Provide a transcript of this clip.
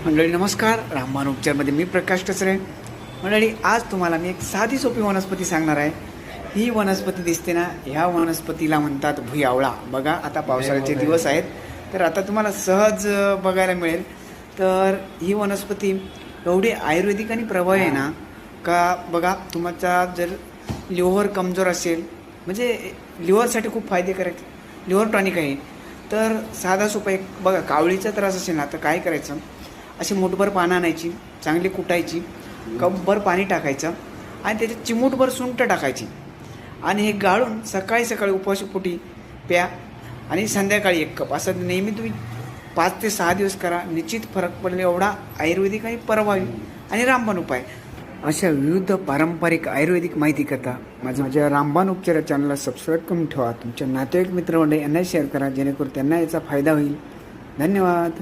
मंडळी नमस्कार. रामबाण उपचारमध्ये मी प्रकाश टचरे. मंडळी आज तुम्हाला मी एक साधी सोपी वनस्पती सांगणार आहे. ही वनस्पती दिसते ना, ह्या वनस्पतीला म्हणतात भुईआवळा. बघा आता पावसाळ्याचे दिवस आहेत तर आता तुम्हाला सहज बघायला मिळेल. तर ही वनस्पती एवढी आयुर्वेदिक आणि प्रभावी आहे ना का बघा, तुमचा जर लिव्हर कमजोर असेल म्हणजे लिव्हरसाठी खूप फायदेकारक लिव्हर टॉनिक आहे. तर साधा सोपा एक बघा, कावळीचा त्रास असेल ना तर काय करायचं, अशी मुठभर पानं आणायची, चांगली कुटायची, कपभर पाणी टाकायचं आणि त्याच्यात चिमूटभर सुंठ टाकायची आणि हे गाळून सकाळी सकाळी उपवासपोटी प्या आणि संध्याकाळी 1 कप. असं नेहमी तुम्ही 5 ते 6 दिवस करा. निश्चित फरक पडेल. एवढा आयुर्वेदिक आणि प्रभावी आणि रामबाण उपाय. अशा विविध पारंपरिक आयुर्वेदिक माहिती करता माझ्या रामबाण उपचार चॅनलला सबस्क्राईब करून ठेवा. तुमच्या नातेवाईक मित्रमंडळी यांना शेअर करा जेणेकरून त्यांना याचा फायदा होईल. धन्यवाद.